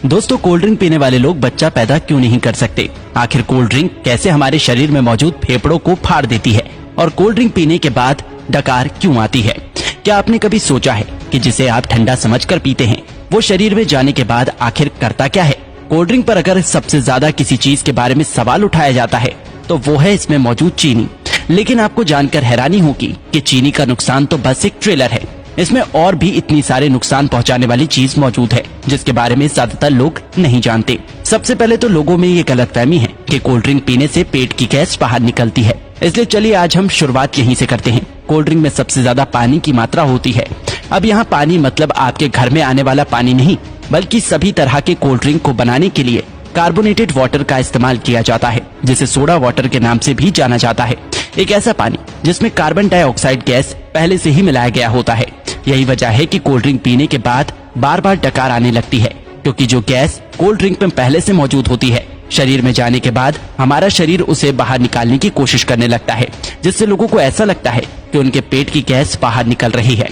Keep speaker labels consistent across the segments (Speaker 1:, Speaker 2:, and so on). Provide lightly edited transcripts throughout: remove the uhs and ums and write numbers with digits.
Speaker 1: दोस्तों, cold drink पीने वाले लोग बच्चा पैदा क्यों नहीं कर सकते? आखिर कोल्ड ड्रिंक कैसे हमारे शरीर में मौजूद फेफड़ों को फाड़ देती है और कोल्ड ड्रिंक पीने के बाद डकार क्यों आती है? क्या आपने कभी सोचा है कि जिसे आप ठंडा समझकर पीते हैं वो शरीर में जाने के बाद आखिर करता क्या है? कोल्ड ड्रिंक पर अगर सबसे ज्यादा किसी चीज के बारे में सवाल उठाया जाता है तो वो है इसमें मौजूद चीनी। लेकिन आपको जानकर हैरानी होगी कि चीनी का नुकसान तो बस एक ट्रेलर है। इसमें और भी इतनी सारे नुकसान पहुंचाने वाली चीज मौजूद है जिसके बारे में ज्यादातर लोग नहीं जानते। सबसे पहले तो लोगों में ये गलतफहमी है कि कोल्ड ड्रिंक पीने से पेट की गैस बाहर निकलती है। इसलिए चलिए आज हम शुरुआत यहीं से करते हैं। कोल्ड ड्रिंक में सबसे ज्यादा पानी की मात्रा होती है। अब यहाँ पानी मतलब आपके घर में आने वाला पानी नहीं, बल्कि सभी तरह के कोल्ड ड्रिंक को बनाने के लिए कार्बोनेटेड वाटर का इस्तेमाल किया जाता है, जिसे सोडा वाटर के नाम से भी जाना जाता है। एक ऐसा पानी जिसमें कार्बन डाइऑक्साइड गैस पहले से ही मिलाया गया होता है। यही वजह है कि कोल्ड ड्रिंक पीने के बाद बार बार डकार आने लगती है, क्योंकि जो गैस कोल्ड ड्रिंक में पहले से मौजूद होती है शरीर में जाने के बाद हमारा शरीर उसे बाहर निकालने की कोशिश करने लगता है, जिससे लोगों को ऐसा लगता है कि उनके पेट की गैस बाहर निकल रही है।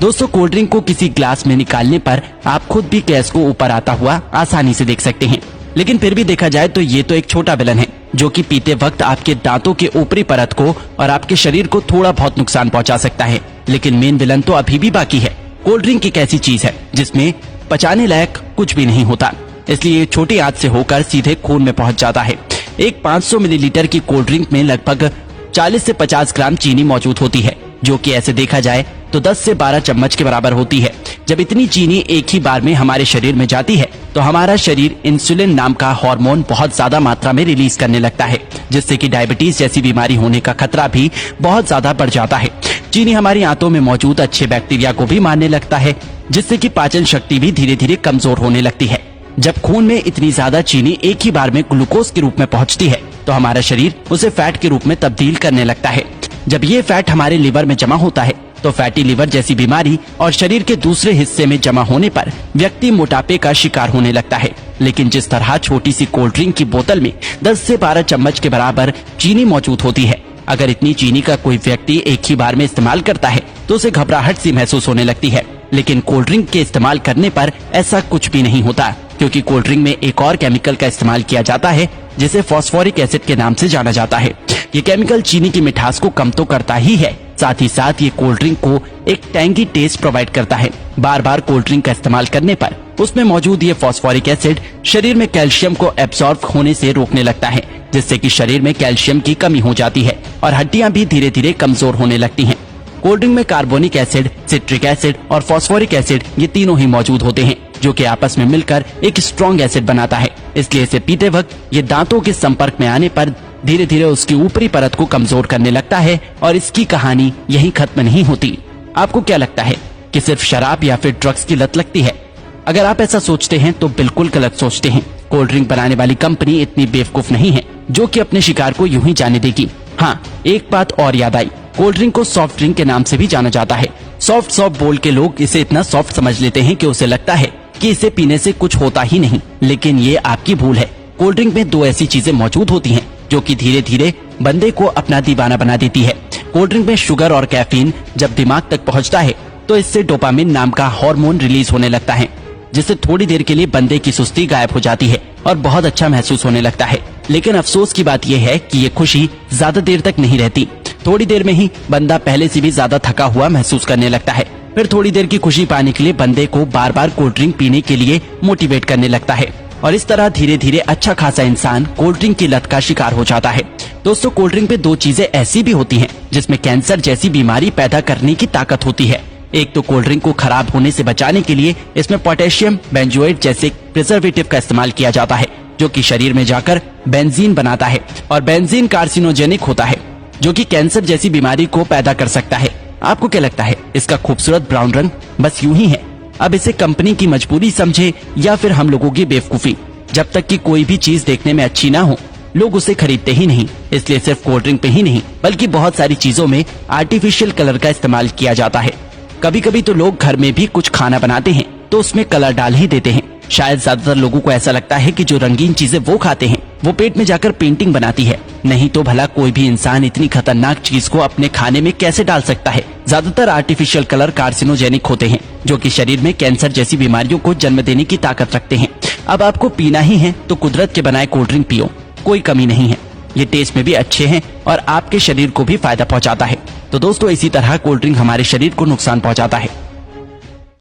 Speaker 1: दोस्तों, कोल्ड ड्रिंक को किसी ग्लास में निकालने पर आप खुद भी गैस को ऊपर आता हुआ आसानी से देख सकते हैं। लेकिन फिर भी देखा जाए तो ये तो एक छोटा विलन है जो कि पीते वक्त आपके दांतों के ऊपरी परत को और आपके शरीर को थोड़ा बहुत नुकसान पहुंचा सकता है। लेकिन मेन विलन तो अभी भी बाकी है। कोल्ड ड्रिंक एक ऐसी चीज है जिसमें पचाने लायक कुछ भी नहीं होता, इसलिए ये छोटी आंच से होकर सीधे खून में पहुंच जाता है। एक 500 मिलीलीटर की कोल्ड ड्रिंक में लगभग 40 से 50 ग्राम चीनी मौजूद होती है, जो कि ऐसे देखा जाए तो 10 से 12 चम्मच के बराबर होती है। जब इतनी चीनी एक ही बार में हमारे शरीर में जाती है तो हमारा शरीर इंसुलिन नाम का हार्मोन बहुत ज्यादा मात्रा में रिलीज करने लगता है, जिससे कि डायबिटीज जैसी बीमारी होने का खतरा भी बहुत ज्यादा बढ़ जाता है। चीनी हमारी आंतों में मौजूद अच्छे बैक्टीरिया को भी मारने लगता है, जिससे कि पाचन शक्ति भी धीरे धीरे कमजोर होने लगती है। जब खून में इतनी ज्यादा चीनी एक ही बार में ग्लूकोज के रूप में पहुंचती है तो हमारा शरीर उसे फैट के रूप में तब्दील करने लगता है। जब ये फैट हमारे लिवर में जमा होता है तो फैटी लिवर जैसी बीमारी और शरीर के दूसरे हिस्से में जमा होने पर व्यक्ति मोटापे का शिकार होने लगता है। लेकिन जिस तरह छोटी सी कोल्ड ड्रिंक की बोतल में 10 से 12 चम्मच के बराबर चीनी मौजूद होती है, अगर इतनी चीनी का कोई व्यक्ति एक ही बार में इस्तेमाल करता है तो उसे घबराहट सी महसूस होने लगती है। लेकिन कोल्ड ड्रिंक के इस्तेमाल करने पर ऐसा कुछ भी नहीं होता, क्योंकि कोल्ड ड्रिंक में एक और केमिकल का इस्तेमाल किया जाता है जिसे फॉस्फोरिक एसिड के नाम से जाना जाता है। ये केमिकल चीनी की मिठास को कम तो करता ही है, साथ ही साथ ये कोल्ड ड्रिंक को एक टैंगी टेस्ट प्रोवाइड करता है। बार बार कोल्ड ड्रिंक का इस्तेमाल करने पर उसमें मौजूद ये फॉस्फोरिक एसिड शरीर में कैल्शियम को एब्सॉर्ब होने से रोकने लगता है, जिससे कि शरीर में कैल्शियम की कमी हो जाती है और हड्डियां भी धीरे धीरे कमजोर होने लगती हैं। कोल्ड ड्रिंक में कार्बोनिक एसिड, सिट्रिक एसिड और फॉस्फोरिक एसिड ये तीनों ही मौजूद होते हैं, जो कि आपस में मिलकर एक स्ट्रॉन्ग एसिड बनाता है। इसलिए इसे पीते वक्त ये दांतों के संपर्क में आने पर धीरे धीरे उसकी ऊपरी परत को कमजोर करने लगता है और इसकी कहानी यहीं खत्म नहीं होती। आपको क्या लगता है कि सिर्फ शराब या फिर ड्रग्स की लत लगती है? अगर आप ऐसा सोचते हैं तो बिल्कुल गलत सोचते हैं। कोल्ड ड्रिंक बनाने वाली कंपनी इतनी बेवकूफ नहीं है जो कि अपने शिकार को यूं ही जाने देगी। हाँ, एक बात और याद आई, कोल्ड ड्रिंक को सॉफ्ट ड्रिंक के नाम से भी जाना जाता है। सॉफ्ट सॉफ्ट बोल के लोग इसे इतना सॉफ्ट समझ लेते हैं कि उसे लगता है कि इसे पीने से कुछ होता ही नहीं, लेकिन ये आपकी भूल है। कोल्ड ड्रिंक में दो ऐसी चीजें मौजूद होती हैं जो कि धीरे धीरे बंदे को अपना दीवाना बना देती है। कोल्ड ड्रिंक में शुगर और कैफीन जब दिमाग तक पहुंचता है तो इससे डोपामिन नाम का हार्मोन रिलीज होने लगता है, जिससे थोड़ी देर के लिए बंदे की सुस्ती गायब हो जाती है और बहुत अच्छा महसूस होने लगता है। लेकिन अफसोस की बात यह है कि ये खुशी ज्यादा देर तक नहीं रहती। थोड़ी देर में ही बंदा पहले से भी ज्यादा थका हुआ महसूस करने लगता है। फिर थोड़ी देर की खुशी पाने के लिए बंदे को बार बार कोल्ड ड्रिंक पीने के लिए मोटिवेट करने लगता है और इस तरह धीरे धीरे अच्छा खासा इंसान कोल्ड ड्रिंक की लत का शिकार हो जाता है। दोस्तों, कोल्ड ड्रिंक पे दो चीजें ऐसी भी होती हैं जिसमें कैंसर जैसी बीमारी पैदा करने की ताकत होती है। एक तो कोल्ड ड्रिंक को खराब होने से बचाने के लिए इसमें पोटेशियम बेंजोएट जैसे प्रिजर्वेटिव का इस्तेमाल किया जाता है, जो कि शरीर में जाकर बेंजीन बनाता है और बेंजीन कार्सिनोजेनिक होता है, जो कि कैंसर जैसी बीमारी को पैदा कर सकता है। आपको क्या लगता है इसका खूबसूरत ब्राउन रंग बस यूं ही है? अब इसे कंपनी की मजबूरी समझे या फिर हम लोगों की बेवकूफी। जब तक कि कोई भी चीज देखने में अच्छी ना हो लोग उसे खरीदते ही नहीं। इसलिए सिर्फ कोल्ड ड्रिंक पे ही नहीं बल्कि बहुत सारी चीजों में आर्टिफिशियल कलर का इस्तेमाल किया जाता है। कभी कभी तो लोग घर में भी कुछ खाना बनाते हैं तो उसमें कलर डाल ही देते हैं। शायद ज्यादातर लोगों को ऐसा लगता है कि जो रंगीन चीजें वो खाते हैं वो पेट में जाकर पेंटिंग बनाती है। नहीं तो भला कोई भी इंसान इतनी खतरनाक चीज को अपने खाने में कैसे डाल सकता है। ज्यादातर आर्टिफिशियल कलर कार्सिनोजेनिक होते हैं जो कि शरीर में कैंसर जैसी बीमारियों को जन्म देने की ताकत रखते हैं। अब आपको पीना ही है तो कुदरत के बनाए कोल्ड ड्रिंक पियो, कोई कमी नहीं है। ये टेस्ट में भी अच्छे हैं और आपके शरीर को भी फायदा पहुंचाता है। तो दोस्तों, इसी तरह कोल्ड ड्रिंक हमारे शरीर को नुकसान पहुंचाता है।